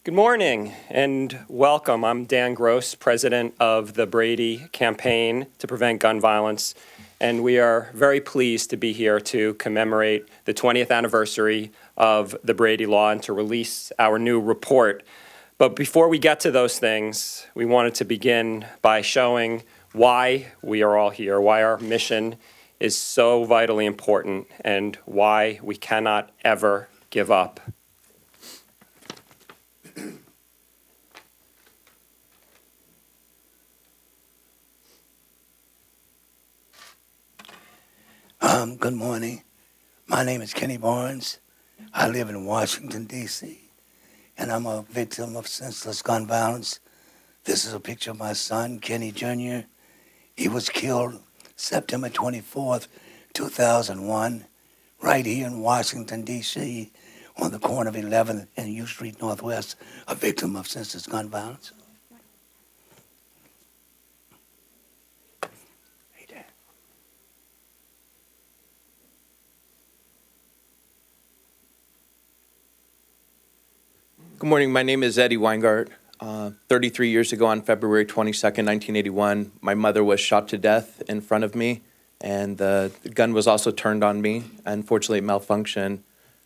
Good morning and welcome. I'm Dan Gross, president of the Brady Campaign to Prevent Gun Violence, and we are very pleased to be here to commemorate the 20th anniversary of the Brady Law and to release our new report. But before we get to those things, we wanted to begin by showing why we are all here, why our mission is so vitally important, and why we cannot ever give up. Good morning. My name is Kenny Barnes. I live in Washington, D.C., and I'm a victim of senseless gun violence. This is a picture of my son, Kenny Jr. He was killed September 24th, 2001, right here in Washington, D.C., on the corner of 11th and U Street Northwest, a victim of senseless gun violence. Good morning. My name is Eddie Weingart. 33 years ago on February 22nd, 1981, my mother was shot to death in front of me, and the gun was also turned on me. Unfortunately, it malfunctioned.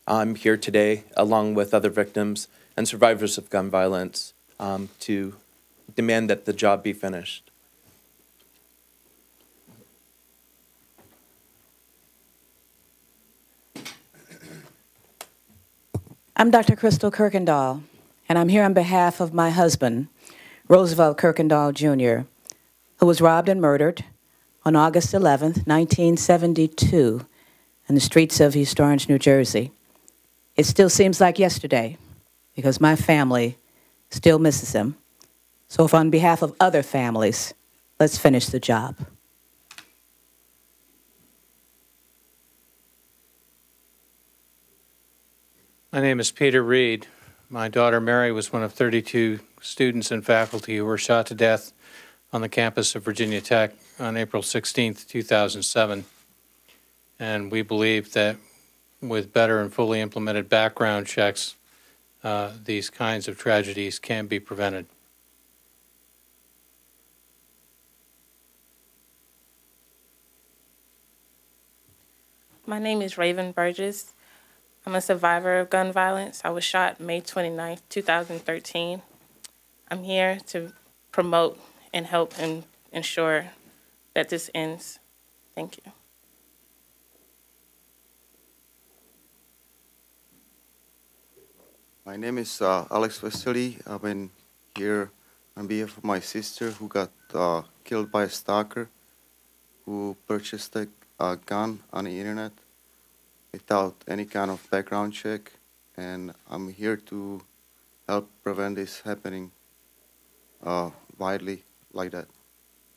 I'm here today, along with other victims and survivors of gun violence, to demand that the job be finished. I'm Dr. Crystal Kirkendall, and I'm here on behalf of my husband, Roosevelt Kirkendall, Jr., who was robbed and murdered on August 11th, 1972, in the streets of East Orange, New Jersey. It still seems like yesterday because my family still misses him. So if on behalf of other families, let's finish the job. My name is Peter Reed. My daughter Mary was one of 32 students and faculty who were shot to death on the campus of Virginia Tech on April 16, 2007. And we believe that with better and fully implemented background checks, these kinds of tragedies can be prevented. My name is Raven Burgess. I'm a survivor of gun violence. I was shot May 29, 2013. I'm here to promote and help and ensure that this ends. Thank you. My name is Alex Vasily. I'm here on behalf of my sister who got killed by a stalker who purchased a gun on the internet without any kind of background check, and I'm here to help prevent this happening widely like that.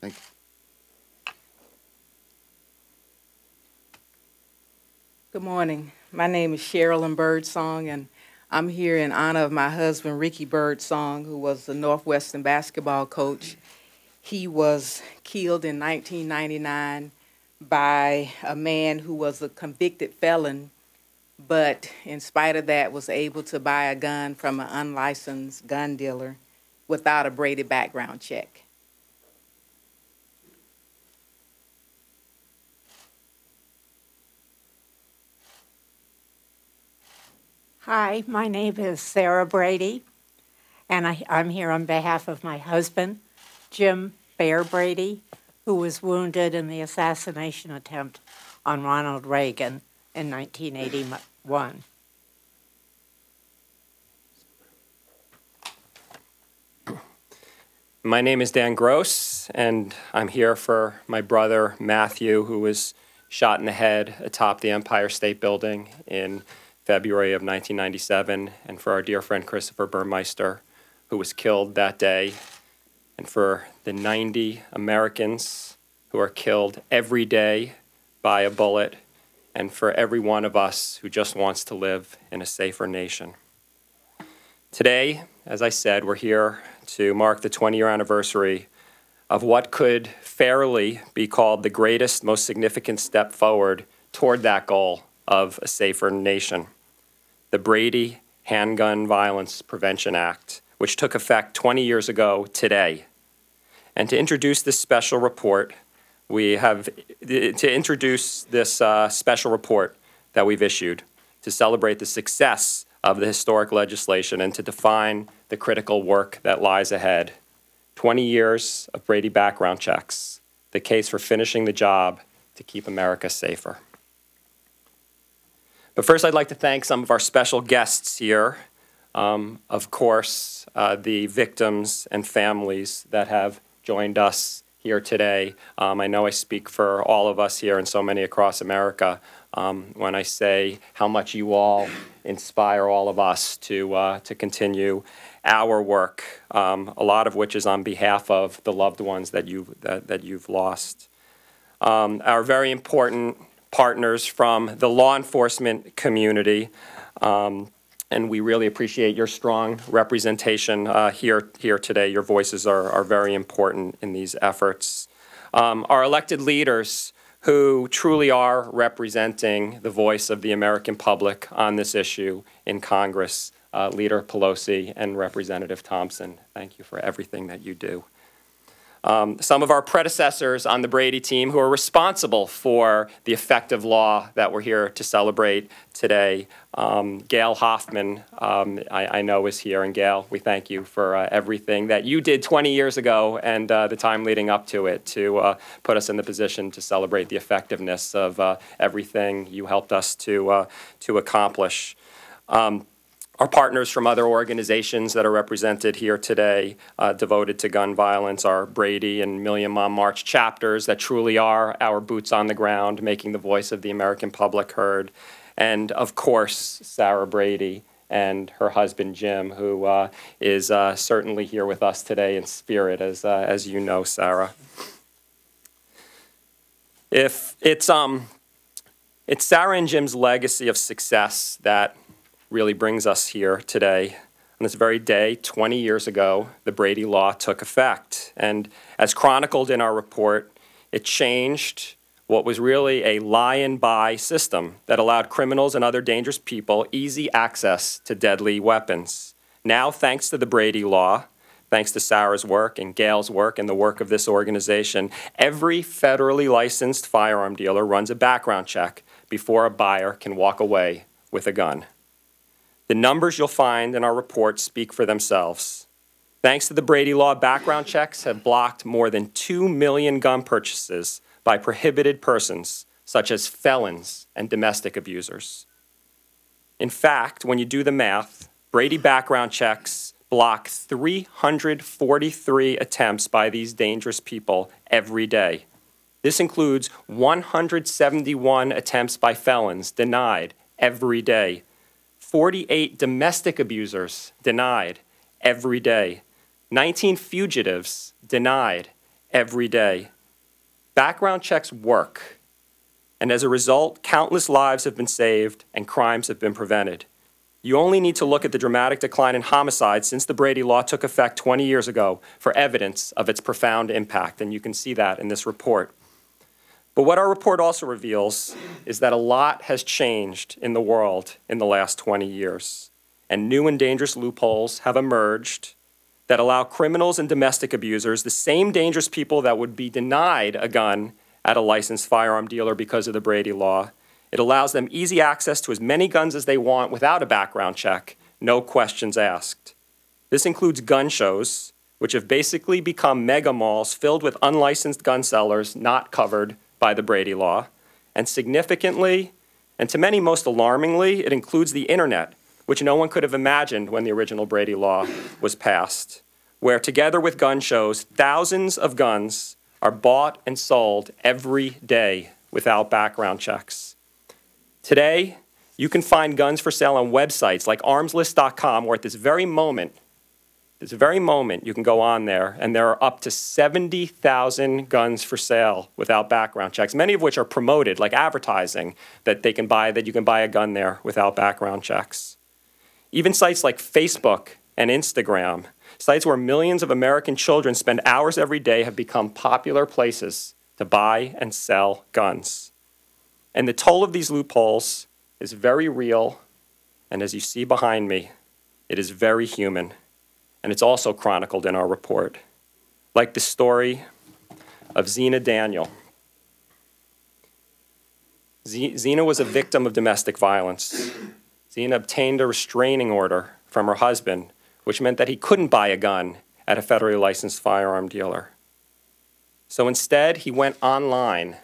Thank you. Good morning. My name is Sherilyn Birdsong, and I'm here in honor of my husband, Ricky Birdsong, who was the Northwestern basketball coach. He was killed in 1999 by a man who was a convicted felon, but in spite of that was able to buy a gun from an unlicensed gun dealer without a Brady background check. Hi, my name is Sarah Brady, and I'm here on behalf of my husband, Jim Bear Brady, who was wounded in the assassination attempt on Ronald Reagan in 1981. My name is Dan Gross, and I'm here for my brother Matthew, who was shot in the head atop the Empire State Building in February of 1997, and for our dear friend Christopher Burmeister, who was killed that day, and for the 90 Americans who are killed every day by a bullet, and for every one of us who just wants to live in a safer nation. Today, as I said, we're here to mark the 20-year anniversary of what could fairly be called the greatest, most significant step forward toward that goal of a safer nation, the Brady Handgun Violence Prevention Act, which took effect 20 years ago today. And to introduce this special report, we have special report that we've issued to celebrate the success of the historic legislation and to define the critical work that lies ahead. 20 years of Brady background checks, the case for finishing the job to keep America safer. But first, I'd like to thank some of our special guests here. Of course, the victims and families that have joined us here today. I know I speak for all of us here and so many across America when I say how much you all inspire all of us to continue our work, a lot of which is on behalf of the loved ones that you've lost. Our very important partners from the law enforcement community, and we really appreciate your strong representation here today. Your voices are very important in these efforts. Our elected leaders who truly are representing the voice of the American public on this issue in Congress, Leader Pelosi and Representative Thompson. Thank you for everything that you do. Some of our predecessors on the Brady team who are responsible for the effective law that we're here to celebrate today. Gail Hoffman, I know, is here. And Gail, we thank you for everything that you did 20 years ago and the time leading up to it to put us in the position to celebrate the effectiveness of everything you helped us to accomplish. Our partners from other organizations that are represented here today devoted to gun violence are Brady and Million Mom March chapters that truly are our boots on the ground, making the voice of the American public heard. And of course, Sarah Brady and her husband Jim, who is certainly here with us today in spirit, as you know, Sarah. It's Sarah and Jim's legacy of success that really brings us here today. On this very day, 20 years ago, the Brady Law took effect. And as chronicled in our report, it changed what was really a lie-and-buy system that allowed criminals and other dangerous people easy access to deadly weapons. Now, thanks to the Brady Law, thanks to Sarah's work and Gail's work and the work of this organization, every federally licensed firearm dealer runs a background check before a buyer can walk away with a gun. The numbers you'll find in our report speak for themselves. Thanks to the Brady Law, background checks have blocked more than 2 million gun purchases by prohibited persons, such as felons and domestic abusers. In fact, when you do the math, Brady background checks block 343 attempts by these dangerous people every day. This includes 171 attempts by felons denied every day. 48 domestic abusers denied every day. 19 fugitives denied every day. Background checks work, and as a result, countless lives have been saved and crimes have been prevented. You only need to look at the dramatic decline in homicide since the Brady Law took effect 20 years ago for evidence of its profound impact, and you can see that in this report. But what our report also reveals is that a lot has changed in the world in the last 20 years, and new and dangerous loopholes have emerged that allow criminals and domestic abusers, the same dangerous people that would be denied a gun at a licensed firearm dealer because of the Brady Law. It allows them easy access to as many guns as they want without a background check, no questions asked. This includes gun shows, which have basically become mega malls filled with unlicensed gun sellers not covered by the Brady Law. And significantly, and to many most alarmingly, it includes the internet, which no one could have imagined when the original Brady Law was passed, where together with gun shows, thousands of guns are bought and sold every day without background checks. Today, you can find guns for sale on websites like armslist.com, where at this very moment, you can go on there, and there are up to 70,000 guns for sale without background checks, many of which are promoted, like advertising, that you can buy a gun there without background checks. Even sites like Facebook and Instagram, sites where millions of American children spend hours every day, have become popular places to buy and sell guns. And the toll of these loopholes is very real, and as you see behind me, it is very human. And it's also chronicled in our report, like the story of Zena Daniel. Zena was a victim of domestic violence. Zena obtained a restraining order from her husband, which meant that he couldn't buy a gun at a federally licensed firearm dealer. So instead, he went online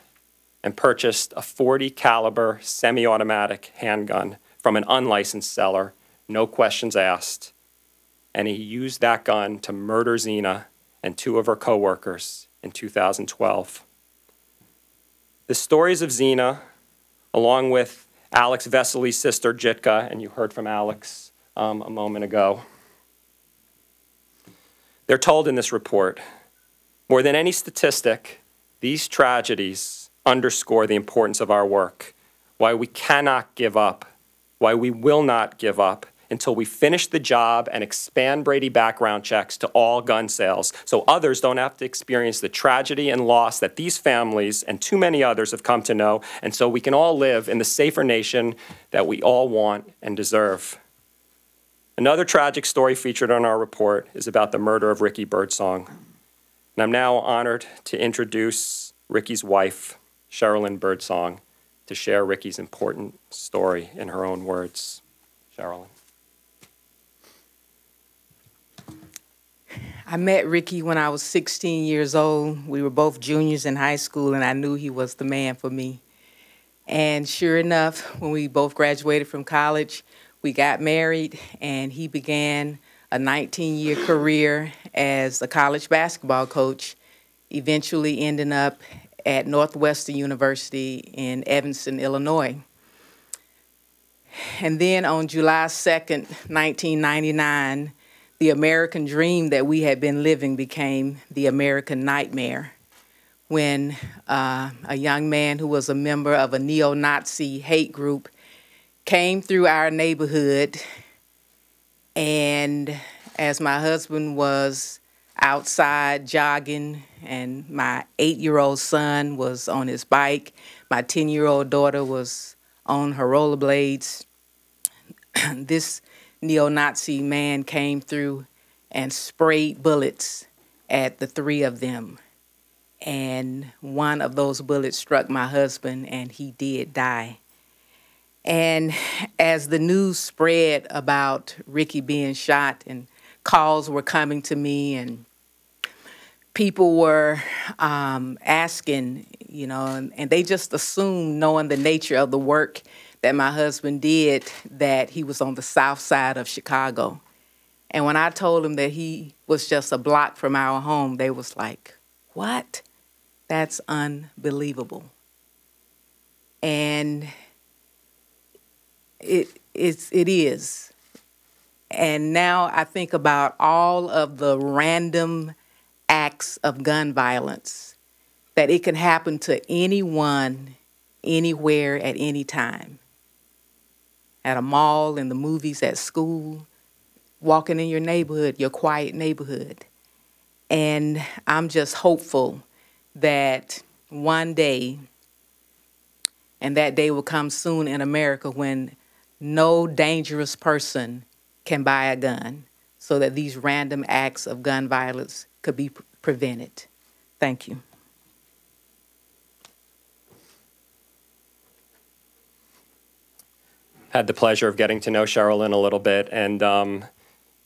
and purchased a .40 caliber semi-automatic handgun from an unlicensed seller, no questions asked. And he used that gun to murder Zena and 2 of her coworkers in 2012. The stories of Zena, along with Alex Vesely's sister, Jitka, and you heard from Alex a moment ago, they're told in this report. More than any statistic, these tragedies underscore the importance of our work, why we cannot give up, why we will not give up, until we finish the job and expand Brady background checks to all gun sales so others don't have to experience the tragedy and loss that these families and too many others have come to know, and so we can all live in the safer nation that we all want and deserve. Another tragic story featured on our report is about the murder of Ricky Birdsong. And I'm now honored to introduce Ricky's wife, Sherilyn Birdsong, to share Ricky's important story in her own words. Sherilyn. I met Ricky when I was 16 years old. We were both juniors in high school, and I knew he was the man for me. And sure enough, when we both graduated from college, We got married, and he began a 19-year career as a college basketball coach, eventually ending up at Northwestern University in Evanston, Illinois. And then on July 2nd, 1999, the American dream that we had been living became the American nightmare when a young man who was a member of a neo-Nazi hate group came through our neighborhood, and as my husband was outside jogging and my 8-year-old son was on his bike, my 10-year-old daughter was on her rollerblades, this neo-Nazi man came through and sprayed bullets at the three of them. And one of those bullets struck my husband, and he did die. And as the news spread about Ricky being shot, and calls were coming to me, and people were asking, you know, and they just assumed, knowing the nature of the work that my husband did, that he was on the south side of Chicago. And when I told them that he was just a block from our home, they was like, what? That's unbelievable. And it is. And now I think about all of the random acts of gun violence, that it can happen to anyone, anywhere, at any time. At a mall, in the movies, at school, walking in your neighborhood, your quiet neighborhood. And I'm just hopeful that one day, and that day will come soon in America, when no dangerous person can buy a gun, so that these random acts of gun violence could be prevented. Thank you. Had the pleasure of getting to know Sherilyn a little bit, and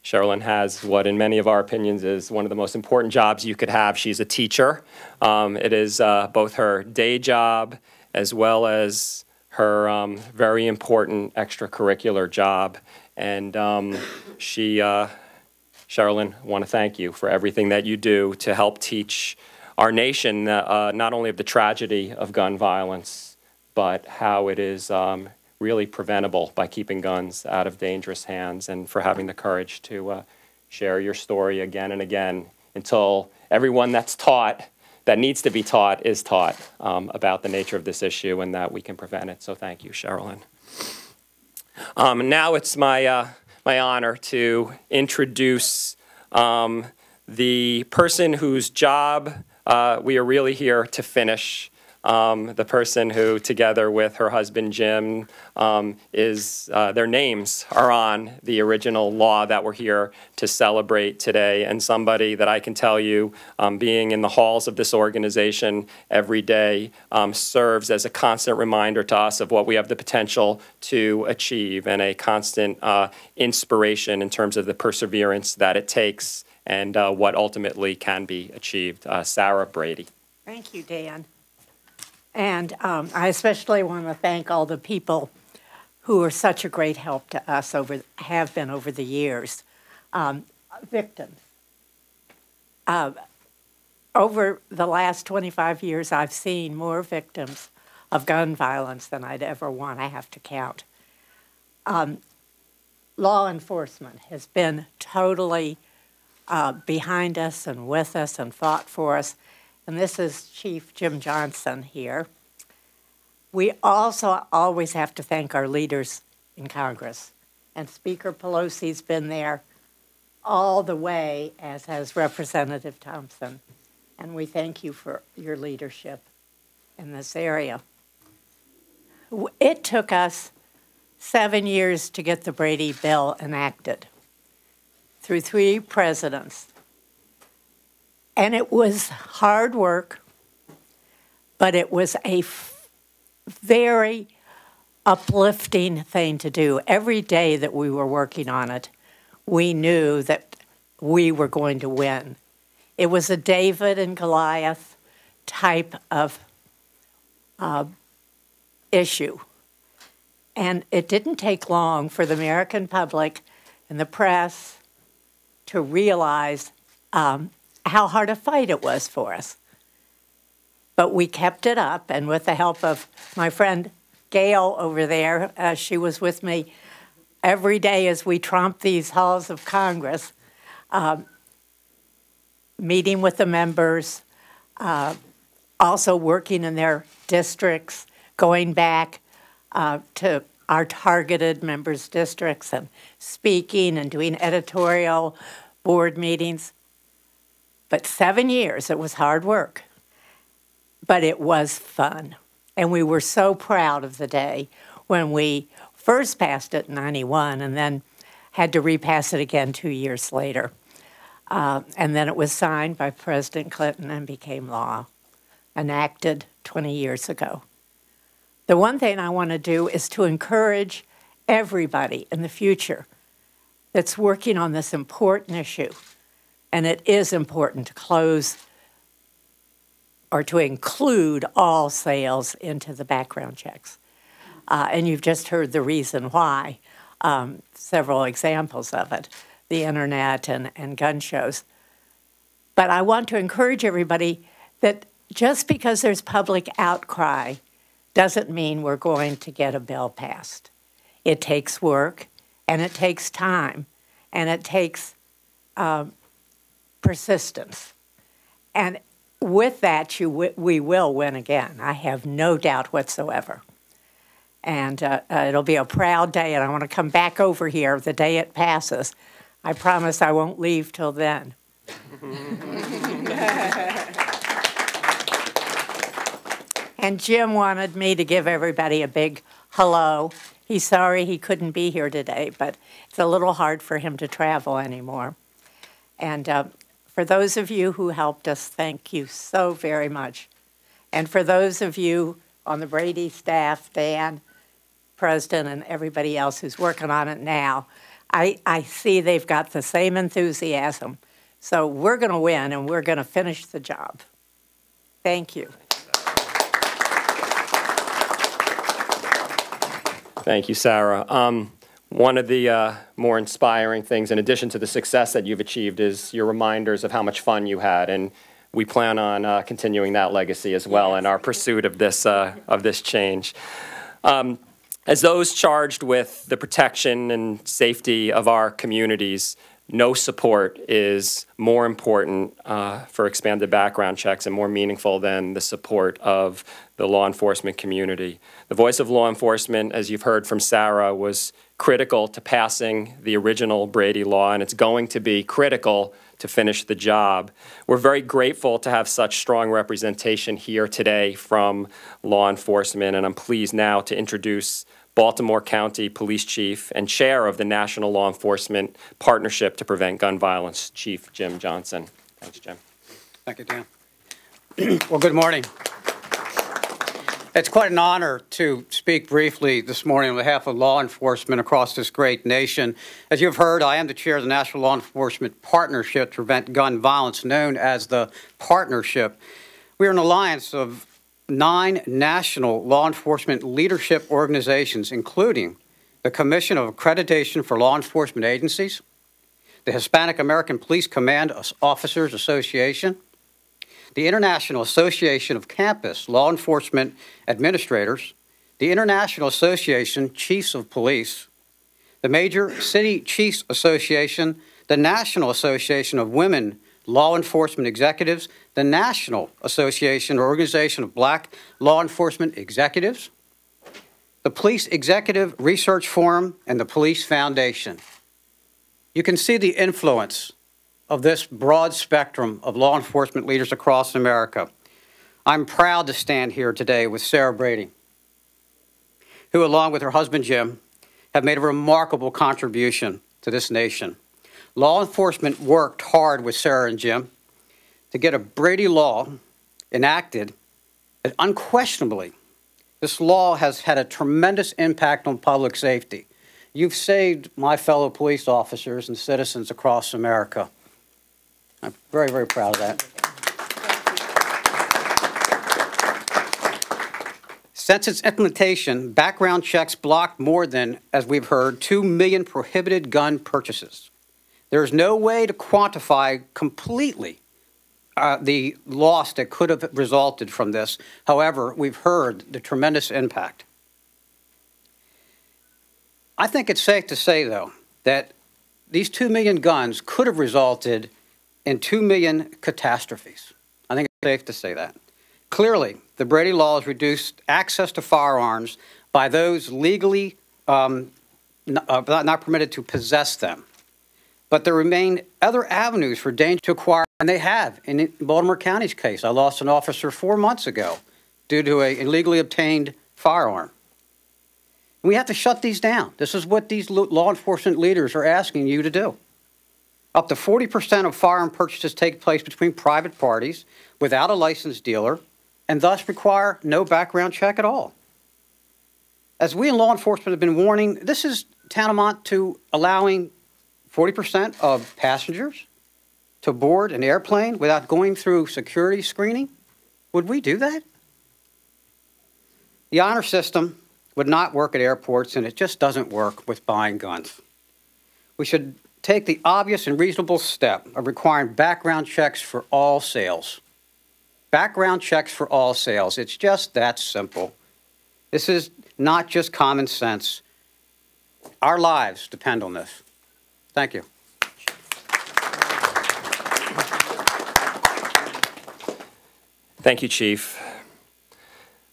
Sherilyn has what, in many of our opinions, is one of the most important jobs you could have. She's a teacher. It is both her day job as well as her very important extracurricular job. And Sherilyn, I want to thank you for everything that you do to help teach our nation not only of the tragedy of gun violence, but how it is really preventable by keeping guns out of dangerous hands, and for having the courage to share your story again and again until everyone that's taught, that needs to be taught, is taught about the nature of this issue and that we can prevent it. So thank you, Sherilyn. Now it's my honor to introduce the person whose job we are really here to finish. The person who, together with her husband Jim, their names are on the original law that we're here to celebrate today, and somebody that I can tell you, being in the halls of this organization every day, serves as a constant reminder to us of what we have the potential to achieve, and a constant inspiration in terms of the perseverance that it takes and what ultimately can be achieved. Sarah Brady. Thank you, Dan. And I especially want to thank all the people who are such a great help to us, have been over the years. Victims. Over the last 25 years, I've seen more victims of gun violence than I'd ever want. I have to count. Law enforcement has been totally behind us and with us and fought for us. And this is Chief Jim Johnson here. We also always have to thank our leaders in Congress. And Speaker Pelosi's been there all the way, as has Representative Thompson. And we thank you for your leadership in this area. It took us 7 years to get the Brady bill enacted through 3 presidents. And it was hard work, but it was a very uplifting thing to do. Every day that we were working on it, we knew that we were going to win. It was a David and Goliath type of issue. And it didn't take long for the American public and the press to realize how hard a fight it was for us. But we kept it up, and with the help of my friend Gail over there, she was with me every day as we tromped these halls of Congress, meeting with the members, also working in their districts, going back to our targeted members' districts and speaking and doing editorial board meetings. But 7 years, it was hard work, but it was fun. And we were so proud of the day when we first passed it in '91 and then had to repass it again 2 years later. And then it was signed by President Clinton and became law, enacted 20 years ago. The one thing I want to do is to encourage everybody in the future that's working on this important issue, and it is important to close or to include all sales into the background checks. And you've just heard the reason why, several examples of it, the internet and gun shows. But I want to encourage everybody that just because there's public outcry doesn't mean we're going to get a bill passed. It takes work, and it takes time, and it takes persistence. And with that, we will win again. I have no doubt whatsoever. And it'll be a proud day, and I want to come back over here the day it passes. I promise I won't leave till then. And Jim wanted me to give everybody a big hello. He's sorry he couldn't be here today, but it's a little hard for him to travel anymore. And for those of you who helped us, thank you so very much. And for those of you on the Brady staff, Dan, President, and everybody else who's working on it now, I see they've got the same enthusiasm. So we're going to win, and we're going to finish the job. Thank you. Thank you, Sarah. One of the more inspiring things, in addition to the success that you've achieved, is your reminders of how much fun you had, and we plan on continuing that legacy as well in our pursuit of this change. As those charged with the protection and safety of our communities, no support is more important for expanded background checks and more meaningful than the support of the law enforcement community. The voice of law enforcement, as you've heard from Sarah, was critical to passing the original Brady law, and it's going to be critical to finish the job. We're very grateful to have such strong representation here today from law enforcement, and I'm pleased now to introduce Baltimore County Police Chief and Chair of the National Law Enforcement Partnership to Prevent Gun Violence, Chief Jim Johnson. Thanks, Jim. Thank you, Dan. Well, good morning. It's quite an honor to speak briefly this morning on behalf of law enforcement across this great nation. As you've heard, I am the chair of the National Law Enforcement Partnership to Prevent Gun Violence, known as the Partnership. We are an alliance of 9 national law enforcement leadership organizations, including the Commission of Accreditation for Law Enforcement Agencies, the Hispanic American Police Command Officers Association, the International Association of Campus Law Enforcement Administrators, the International Association Chiefs of Police, the Major City Chiefs Association, the National Association of Women Law Enforcement Executives, the National Association or Organization of Black Law Enforcement Executives, the Police Executive Research Forum, and the Police Foundation. You can see the influence of this broad spectrum of law enforcement leaders across America. I'm proud to stand here today with Sarah Brady, who, along with her husband Jim, have made a remarkable contribution to this nation. Law enforcement worked hard with Sarah and Jim to get a Brady law enacted, and unquestionably, this law has had a tremendous impact on public safety. You've saved my fellow police officers and citizens across America. I'm very, very proud of that. Since its implementation, background checks blocked more than, as we've heard, 2 million prohibited gun purchases. There's no way to quantify completely the loss that could have resulted from this. However, we've heard the tremendous impact. I think it's safe to say, though, that these 2 million guns could have resulted in 2 million catastrophes. I think it's safe to say that. Clearly, the Brady law has reduced access to firearms by those legally not permitted to possess them. But there remain other avenues for danger to acquire, and they have. In Baltimore County's case, I lost an officer 4 months ago due to an illegally obtained firearm. We have to shut these down. This is what these law enforcement leaders are asking you to do. Up to 40% of firearm purchases take place between private parties without a licensed dealer and thus require no background check at all. As we in law enforcement have been warning, this is tantamount to allowing 40% of passengers to board an airplane without going through security screening. Would we do that? The honor system would not work at airports, and it just doesn't work with buying guns. We should take the obvious and reasonable step of requiring background checks for all sales. Background checks for all sales. It's just that simple. This is not just common sense. Our lives depend on this. Thank you. Thank you, Chief.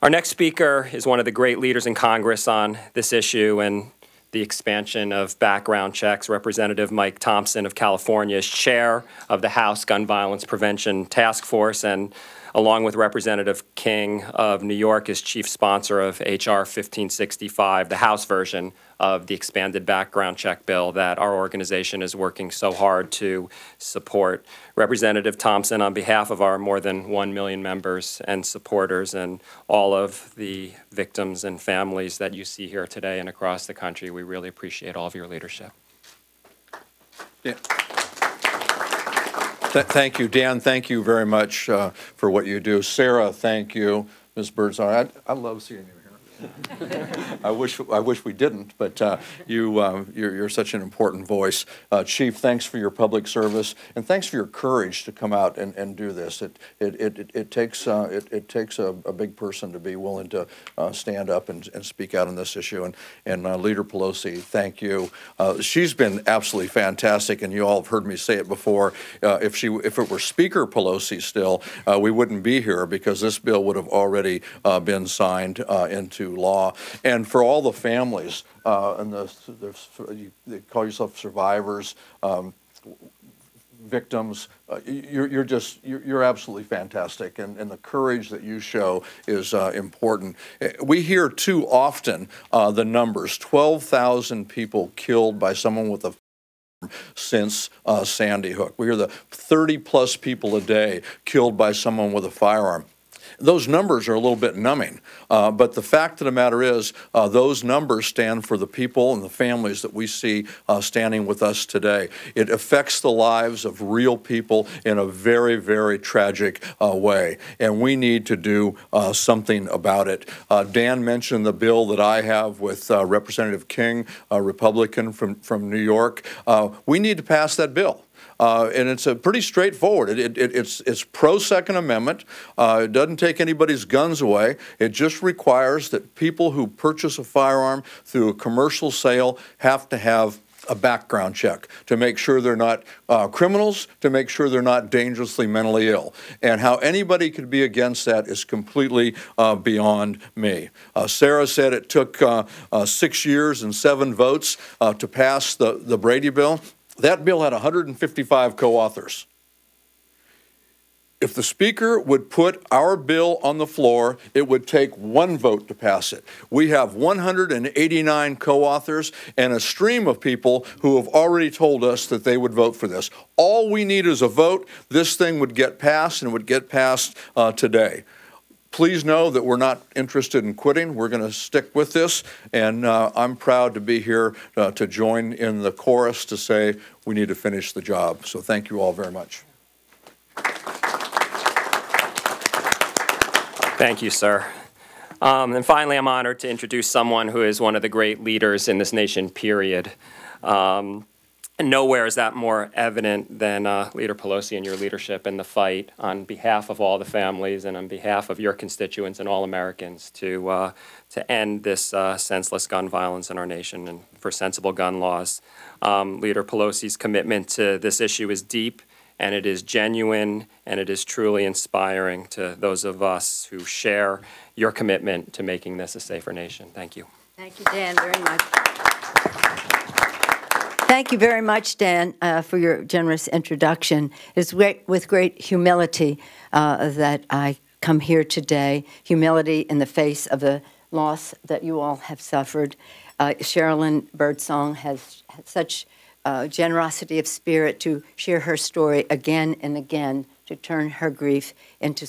Our next speaker is one of the great leaders in Congress on this issue and the expansion of background checks. Representative Mike Thompson of California is chair of the House Gun Violence Prevention Task Force, and along with Representative King of New York, is chief sponsor of H.R. 1565, the House version of the expanded background check bill that our organization is working so hard to support. Representative Thompson, on behalf of our more than 1 million members and supporters and all of the victims and families that you see here today and across the country, we really appreciate all of your leadership. Yeah. Thank you, Dan. Thank you very much for what you do. Sarah, thank you. Ms. Birdsong, I love seeing you here. I wish we didn't, but you're such an important voice. Chief, thanks for your public service, and thanks for your courage to come out and do this. It takes a big person to be willing to stand up and speak out on this issue. And Leader Pelosi, thank you. She's been absolutely fantastic, and you all have heard me say it before. If it were Speaker Pelosi still, we wouldn't be here because this bill would have already been signed into law. And for all the families and they call yourself survivors, victims, you're absolutely fantastic, and the courage that you show is important. We hear too often the numbers: 12,000 people killed by someone with a since Sandy Hook. We hear the 30+ people a day killed by someone with a firearm. Those numbers are a little bit numbing, but the fact of the matter is those numbers stand for the people and the families that we see standing with us today. It affects the lives of real people in a very, very tragic way, and we need to do something about it. Dan mentioned the bill that I have with Representative King, a Republican from New York. We need to pass that bill. And it's pretty straightforward. It's pro-Second Amendment. It doesn't take anybody's guns away. It just requires that people who purchase a firearm through a commercial sale have to have a background check to make sure they're not criminals, to make sure they're not dangerously mentally ill. And how anybody could be against that is completely beyond me. Sarah said it took 6 years and 7 votes to pass the Brady bill. That bill had 155 co-authors. If the Speaker would put our bill on the floor, it would take 1 vote to pass it. We have 189 co-authors and a stream of people who have already told us that they would vote for this. All we need is a vote. This thing would get passed, and would get passed today. Please know that we're not interested in quitting. We're going to stick with this, and I'm proud to be here to join in the chorus to say we need to finish the job. So thank you all very much. Thank you, sir. And finally, I'm honored to introduce someone who is one of the great leaders in this nation, period. And nowhere is that more evident than Leader Pelosi and your leadership in the fight on behalf of all the families and on behalf of your constituents and all Americans to end this senseless gun violence in our nation and for sensible gun laws. Leader Pelosi's commitment to this issue is deep, and it is genuine, and it is truly inspiring to those of us who share your commitment to making this a safer nation. Thank you. Thank you, Dan, very much. Thank you very much, Dan, for your generous introduction. It's with great humility that I come here today, humility in the face of the loss that you all have suffered. Sherilyn Birdsong has such generosity of spirit to share her story again and again, to turn her grief into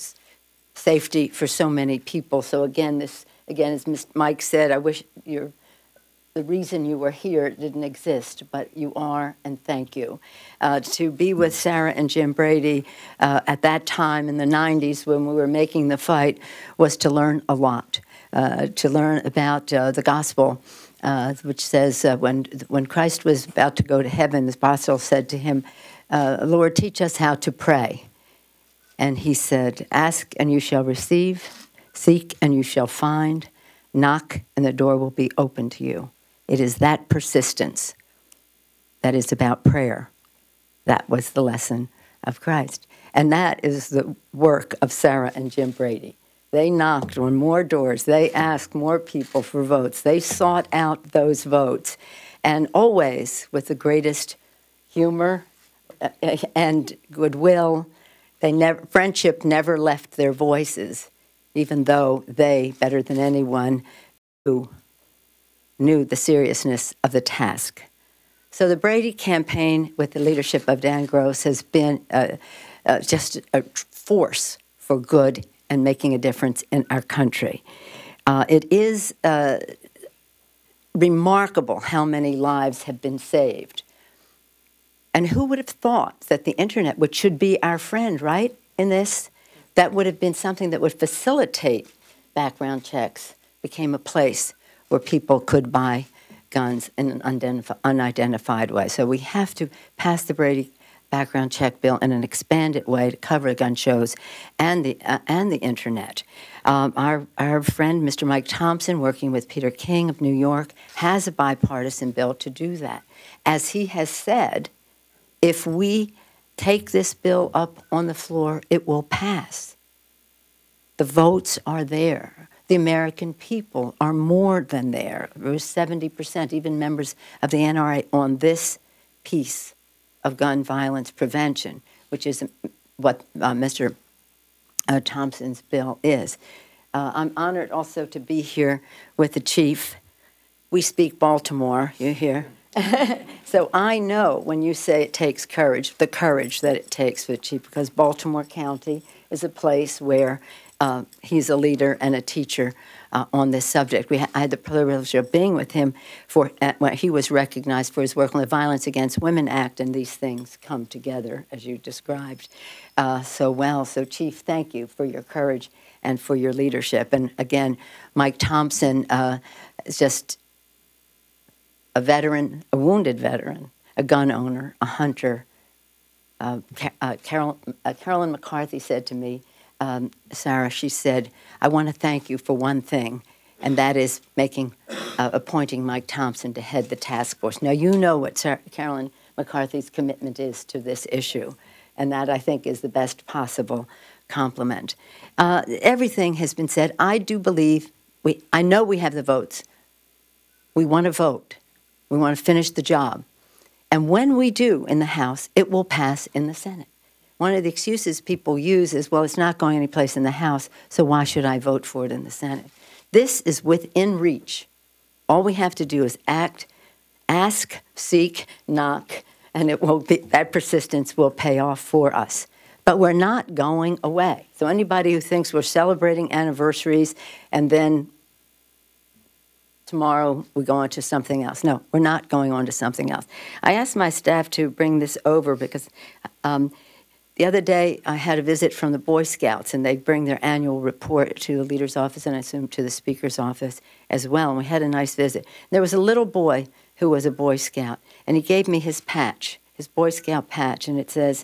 safety for so many people. So again, as Mr. Mike said, I wish the reason you were here didn't exist, but you are, and thank you. To be with Sarah and Jim Brady at that time in the 90s when we were making the fight was to learn a lot, to learn about the gospel, which says when Christ was about to go to heaven, the apostle said to him, Lord, teach us how to pray. And he said, ask and you shall receive, seek and you shall find, knock and the door will be open to you. It is that persistence that is about prayer. That was the lesson of Christ. And that is the work of Sarah and Jim Brady. They knocked on more doors. They asked more people for votes. They sought out those votes. And always with the greatest humor and goodwill, friendship never left their voices, even though they, better than anyone, knew the seriousness of the task. So the Brady campaign, with the leadership of Dan Gross, has been just a force for good and making a difference in our country. It is remarkable how many lives have been saved. And who would have thought that the internet, which should be our friend, right, in this, that would have been something that would facilitate background checks, became a place where people could buy guns in an unidentified way. So we have to pass the Brady background check bill in an expanded way to cover gun shows and the internet. Our friend, Mr. Mike Thompson, working with Peter King of New York, has a bipartisan bill to do that. As he has said, if we take this bill up on the floor, it will pass. The votes are there. The American people are more than there. There's 70%, even members of the NRA, on this piece of gun violence prevention, which is what Mr. Thompson's bill is. I'm honored also to be here with the chief. We speak Baltimore, you hear? So I know when you say it takes courage, the courage that it takes for the chief, because Baltimore County is a place where he's a leader and a teacher on this subject. I had the privilege of being with him when he was recognized for his work on the Violence Against Women Act, and these things come together, as you described, so well. So, Chief, thank you for your courage and for your leadership. And again, Mike Thompson is just a veteran, a wounded veteran, a gun owner, a hunter. Carolyn McCarthy said to me, Sarah, she said, I want to thank you for one thing, and that is appointing Mike Thompson to head the task force. Now, you know what Carolyn McCarthy's commitment is to this issue, and that, I think, is the best possible compliment. Everything has been said. I do believe, I know we have the votes. We want to vote. We want to finish the job. And when we do in the House, it will pass in the Senate. One of the excuses people use is, well, it's not going anyplace in the House, so why should I vote for it in the Senate? This is within reach. All we have to do is ask, seek, knock, and that persistence will pay off for us. But we're not going away. So anybody who thinks we're celebrating anniversaries and then tomorrow we go on to something else. No, we're not going on to something else. I asked my staff to bring this over because The other day, I had a visit from the Boy Scouts, and they bring their annual report to the leader's office, and I assume to the speaker's office as well, and we had a nice visit. There was a little boy who was a Boy Scout, and he gave me his patch, his Boy Scout patch, and it says,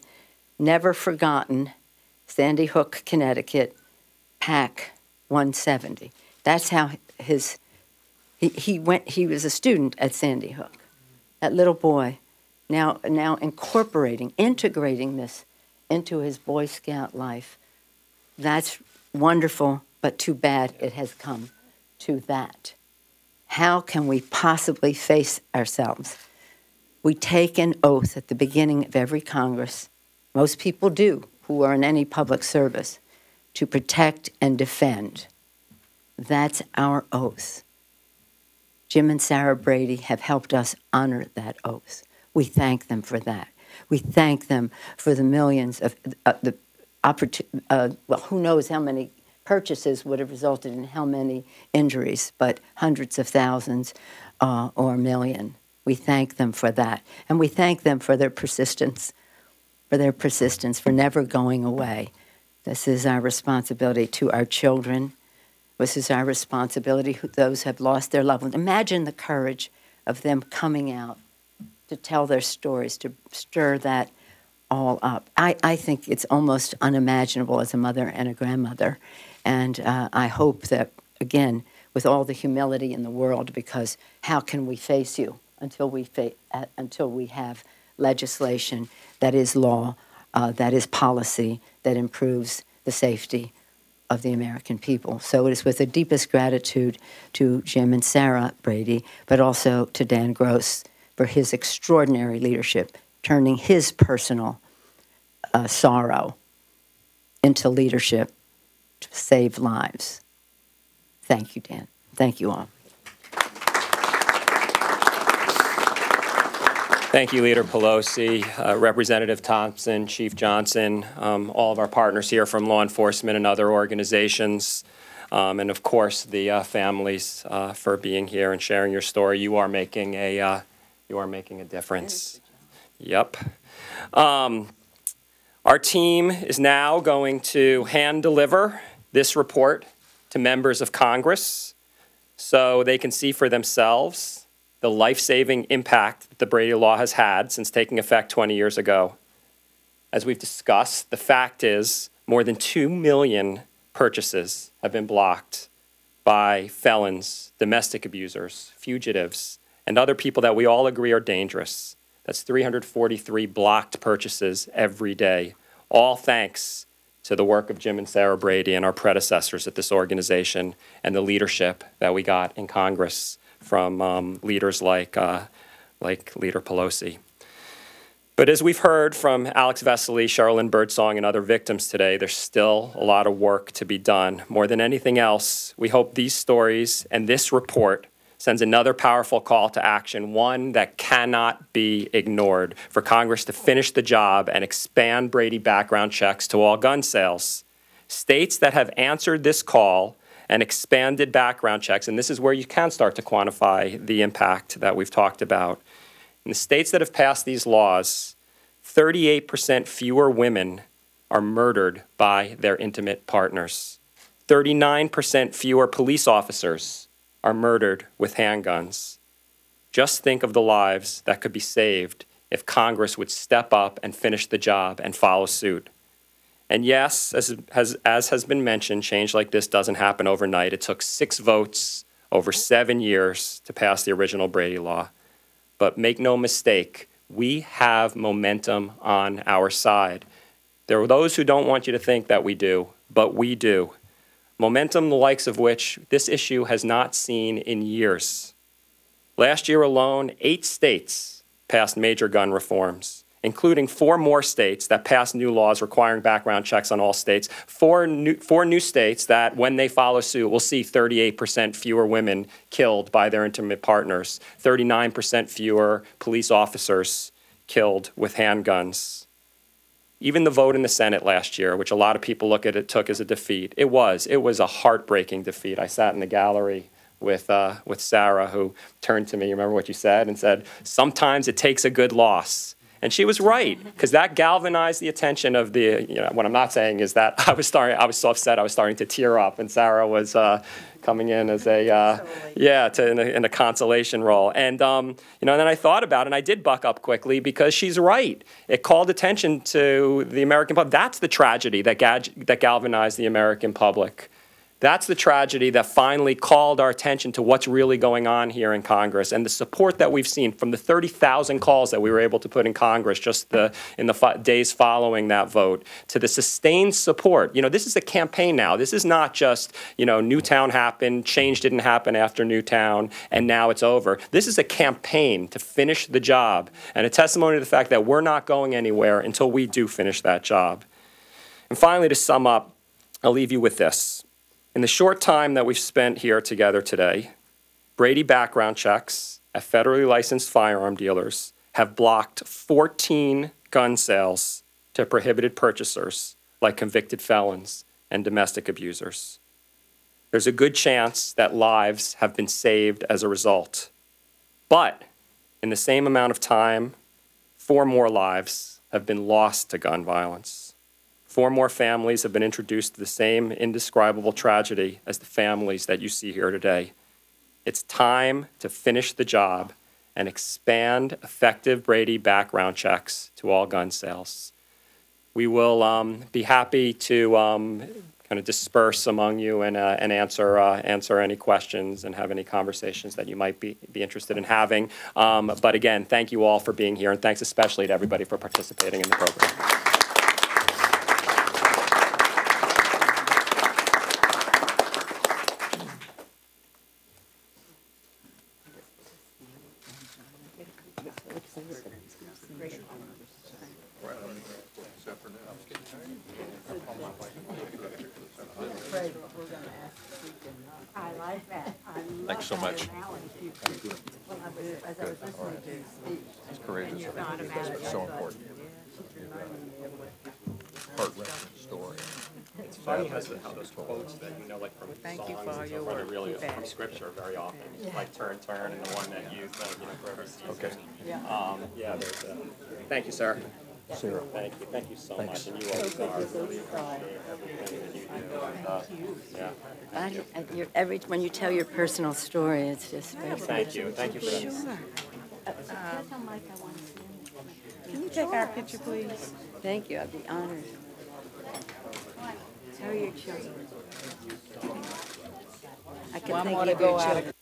"Never Forgotten, Sandy Hook, Connecticut, Pack 170." That's how he was a student at Sandy Hook. That little boy, now integrating this into his Boy Scout life. That's wonderful, but too bad it has come to that. How can we possibly face ourselves? We take an oath at the beginning of every Congress, most people do who are in any public service, to protect and defend. That's our oath. Jim and Sarah Brady have helped us honor that oath. We thank them for that. We thank them for the millions of well, who knows how many purchases would have resulted in how many injuries, but hundreds of thousands or a million. We thank them for that. And we thank them for their persistence, for never going away. This is our responsibility to our children. This is our responsibility to those who have lost their loved ones. Imagine the courage of them coming out to tell their stories, to stir that all up. I think it's almost unimaginable as a mother and a grandmother. And I hope that, again, with all the humility in the world, because how can we face you until we have legislation that is law, that is policy, that improves the safety of the American people. So it is with the deepest gratitude to Jim and Sarah Brady, but also to Dan Gross for his extraordinary leadership, turning his personal sorrow into leadership to save lives. Thank you, Dan. Thank you all. Thank you, Leader Pelosi, Representative Thompson, Chief Johnson, all of our partners here from law enforcement and other organizations, and of course the families for being here and sharing your story. You are making a difference. Yep. Our team is now going to hand deliver this report to members of Congress so they can see for themselves the life-saving impact that the Brady Law has had since taking effect 20 years ago. As we've discussed, the fact is more than 2 million purchases have been blocked by felons, domestic abusers, fugitives, and other people that we all agree are dangerous. That's 343 blocked purchases every day, all thanks to the work of Jim and Sarah Brady and our predecessors at this organization and the leadership that we got in Congress from leaders like Leader Pelosi. But as we've heard from Alex Vesely, Sherilyn Birdsong, and other victims today, there's still a lot of work to be done. More than anything else, we hope these stories and this report sends another powerful call to action, one that cannot be ignored, for Congress to finish the job and expand Brady background checks to all gun sales. States that have answered this call and expanded background checks, and this is where you can start to quantify the impact that we've talked about. In the states that have passed these laws, 38% fewer women are murdered by their intimate partners. 39% fewer police officers are murdered with handguns. Just think of the lives that could be saved if Congress would step up and finish the job and follow suit. And yes, as has been mentioned, change like this doesn't happen overnight. It took 6 votes over 7 years to pass the original Brady Law. But make no mistake, we have momentum on our side. There are those who don't want you to think that we do, but we do. Momentum the likes of which this issue has not seen in years. Last year alone, 8 states passed major gun reforms, including 4 more states that passed new laws requiring background checks on all states, 4 new states that, when they follow suit, will see 38% fewer women killed by their intimate partners, 39% fewer police officers killed with handguns. Even the vote in the Senate last year, which a lot of people look at it, took as a defeat. It was a heartbreaking defeat. I sat in the gallery with Sarah, who turned to me, you remember what you said, and said, sometimes it takes a good loss. And she was right, because that galvanized the attention of the, what I'm not saying is that I was so upset I was starting to tear up, and Sarah was coming in as in a consolation role. And, and then I thought about it, and I did buck up quickly, because she's right. It called attention to the American public. That's the tragedy that galvanized the American public. That's the tragedy that finally called our attention to what's really going on here in Congress, and the support that we've seen from the 30,000 calls that we were able to put in Congress just in the days following that vote, to the sustained support. This is a campaign now. This is not just, Newtown happened, change didn't happen after Newtown, and now it's over. This is a campaign to finish the job, and a testimony to the fact that we're not going anywhere until we do finish that job. And finally, to sum up, I'll leave you with this. In the short time that we've spent here together today, Brady background checks at federally licensed firearm dealers have blocked 14 gun sales to prohibited purchasers like convicted felons and domestic abusers. There's a good chance that lives have been saved as a result. But in the same amount of time, 4 more lives have been lost to gun violence. 4 more families have been introduced to the same indescribable tragedy as the families that you see here today. It's time to finish the job and expand effective Brady background checks to all gun sales. We will be happy to kind of disperse among you and answer any questions and have any conversations that you might be interested in having. But again, thank you all for being here, and thanks especially to everybody for participating in the program. I like that. Thanks so much. It's courageous. It's so important. Heart-wrenching story. It's funny how those quotes that like from songs or really from scripture very often, like turn, and the one that you forever sees. Okay. Yeah. There's thank you, sir. Sarah. Thank you so much, and you always are. Really appreciate everything that you do. And, When you tell your personal story, it's just very thank you for that. Sure. Can you take our picture, please? Thank you. I'd be honored. Tell your children. I can Well, I'm thank going you to for your go out children.